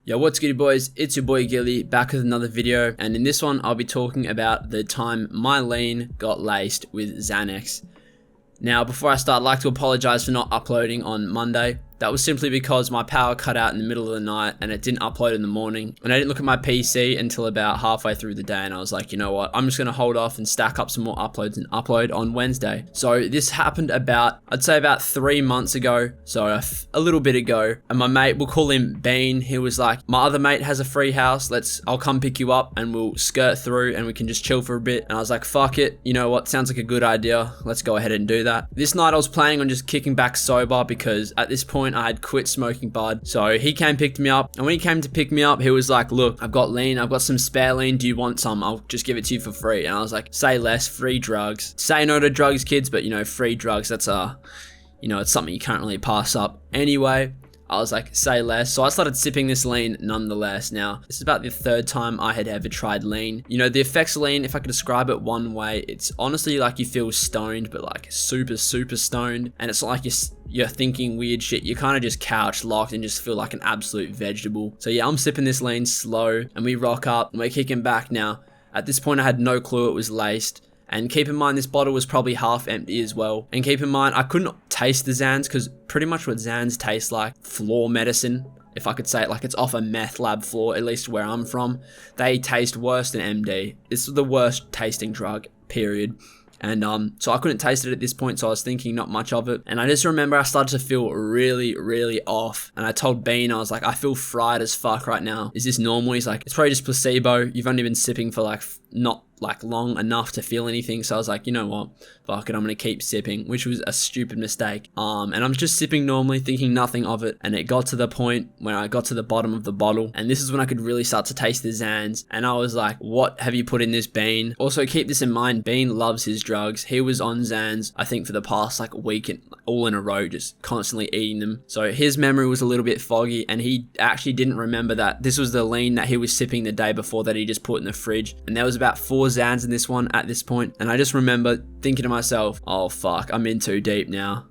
Yo, what's good boys? It's your boy Gilly back with another video, and in this one I'll be talking about the time my lean got laced with Xanax. Now before I start, I'd like to apologize for not uploading on Monday. That was simply because my power cut out in the middle of the night and it didn't upload in the morning. And I didn't look at my PC until about halfway through the day, and I was like, you know what, I'm just going to hold off and stack up some more uploads and upload on Wednesday. So this happened about, I'd say about 3 months ago, so a little bit ago. And my mate, we'll call him Bean, he was like, my other mate has a free house, I'll come pick you up and we'll skirt through and we can just chill for a bit. And I was like, fuck it, you know what, sounds like a good idea, let's go ahead and do that. This night I was planning on just kicking back sober because at this point I had quit smoking bud. So he came picked me up, and when he came to pick me up, he was like, look, I've got lean, I've got some spare lean, do you want some? I'll just give it to you for free. And I was like, say less, free drugs. Say no to drugs, kids, but you know, free drugs, that's it's something you can't really pass up. Anyway, I was like, say less. So I started sipping this lean nonetheless. Now, this is about the third time I had ever tried lean. You know, the effects of lean, if I could describe it one way, it's honestly like you feel stoned, but like super, super stoned. And it's not like you're thinking weird shit. You kind of just couch locked and just feel like an absolute vegetable. So yeah, I'm sipping this lean slow and we rock up and we're kicking back now. At this point, I had no clue it was laced. And keep in mind, this bottle was probably half empty as well. And keep in mind, I couldn't taste the Xans because pretty much what Xans taste like, floor medicine, if I could say it, like it's off a meth lab floor, at least where I'm from. They taste worse than MD. This is the worst tasting drug, period. And so I couldn't taste it at this point, so I was thinking not much of it. And I just remember I started to feel really, really off. And I told Bean, I was like, I feel fried as fuck right now. Is this normal? He's like, it's probably just placebo. You've only been sipping for not long enough to feel anything. So I was like, you know what, fuck it, I'm gonna keep sipping, which was a stupid mistake. And I'm just sipping normally, thinking nothing of it, and it got to the point where I got to the bottom of the bottle, and this is when I could really start to taste the Xans. And I was like, what have you put in this, Bean? Also keep this in mind, Bean loves his drugs. He was on Xans I think for the past week, all in a row, just constantly eating them. So his memory was a little bit foggy, and he actually didn't remember that this was the lean that he was sipping the day before that he just put in the fridge. And there was about 4 Xans in this one at this point, and I just remember thinking to myself, oh fuck, I'm in too deep now.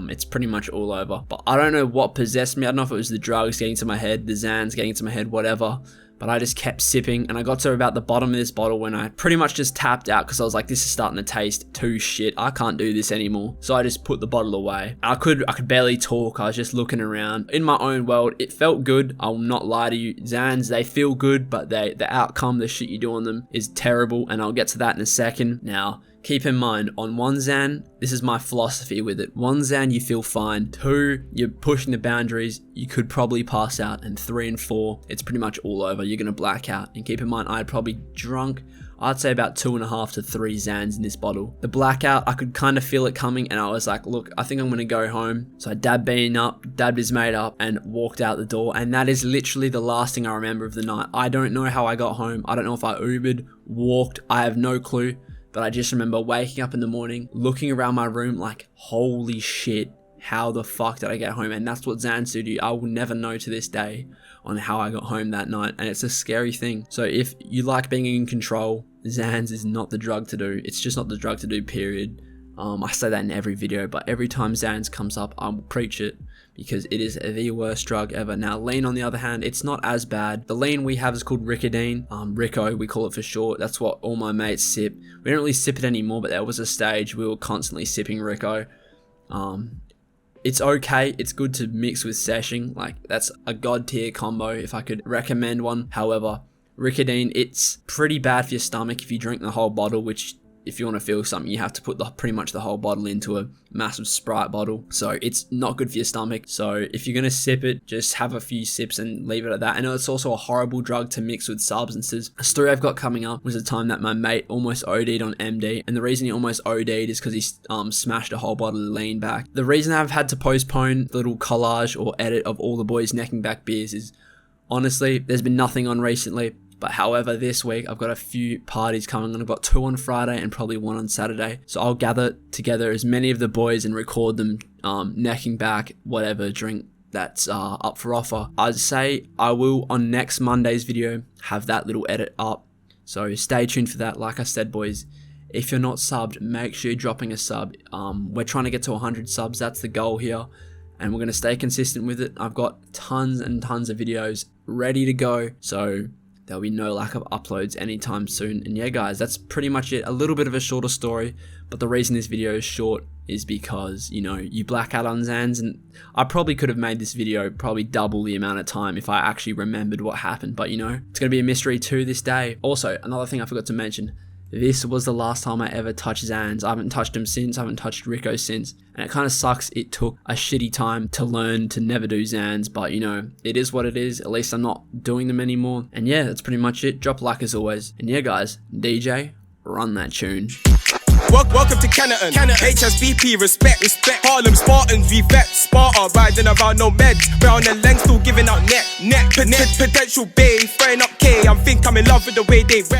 It's pretty much all over. But I don't know what possessed me. I don't know if it was the drugs getting to my head, the Xans getting to my head, whatever. But I just kept sipping, and I got to about the bottom of this bottle when I pretty much just tapped out because I was like, this is starting to taste too shit. I can't do this anymore. So I just put the bottle away. I could barely talk. I was just looking around in my own world. It felt good. I will not lie to you. Xans, they feel good, but the outcome, the shit you do on them is terrible. And I'll get to that in a second. Now, keep in mind, on one Xan, this is my philosophy with it. 1 Xan, you feel fine. 2, you're pushing the boundaries. You could probably pass out. And 3 and 4, it's pretty much all over. You're going to black out. And keep in mind, I had probably drunk, I'd say about 2.5 to 3 Xans in this bottle. The blackout, I could kind of feel it coming, and I was like, look, I think I'm going to go home. So I dabbed Bean up, dabbed his mate up, and walked out the door. And that is literally the last thing I remember of the night. I don't know how I got home. I don't know if I Ubered, walked. I have no clue. But I just remember waking up in the morning, looking around my room like, holy shit, how the fuck did I get home? And that's what Xans do to you. I will never know to this day on how I got home that night. And it's a scary thing. So if you like being in control, Xans is not the drug to do. It's just not the drug to do, period. I say that in every video, but every time Xans comes up, I will preach it because it is the worst drug ever. Now, lean on the other hand, it's not as bad. The lean we have is called Ricodine, Rico, we call it for short. That's what all my mates sip. We don't really sip it anymore, but there was a stage we were constantly sipping Rico. It's okay, it's good to mix with seshing, like that's a god tier combo if I could recommend one. However, Ricodine, it's pretty bad for your stomach if you drink the whole bottle, which if you want to feel something, you have to put pretty much the whole bottle into a massive Sprite bottle. So it's not good for your stomach. So if you're going to sip it, just have a few sips and leave it at that. I know it's also a horrible drug to mix with substances. A story I've got coming up was the time that my mate almost OD'd on MD. And the reason he almost OD'd is because he smashed a whole bottle of lean back. The reason I've had to postpone the little collage or edit of all the boys necking back beers is, honestly, there's been nothing on recently. But however, this week I've got a few parties coming on. I've got 2 on Friday and probably 1 on Saturday. So I'll gather together as many of the boys and record them necking back whatever drink that's up for offer. I'd say I will, on next Monday's video, have that little edit up. So stay tuned for that. Like I said, boys, if you're not subbed, make sure you're dropping a sub. We're trying to get to 100 subs. That's the goal here. And we're going to stay consistent with it. I've got tons and tons of videos ready to go. So there'll be no lack of uploads anytime soon. And yeah, guys, that's pretty much it. A little bit of a shorter story, but the reason this video is short is because, you know, you black out on Zans, and I probably could have made this video probably double the amount of time if I actually remembered what happened, but you know, it's going to be a mystery to this day. Also, another thing I forgot to mention, this was the last time I ever touched Zans. I haven't touched him since, I haven't touched Rico since, and it kind of sucks. It took a shitty time to learn to never do Zans, but you know, it is what it is. At least I'm not doing them anymore. And yeah, that's pretty much it. Drop a like as always. And yeah, guys, DJ, run that tune. Welcome to Canada, HSBP, respect. Harlem Spartans, we vet. Sparta, riding around no meds. Brown and Leng still giving out net. Potential bay, throwing up K. I'm think I'm in love with the way they rep.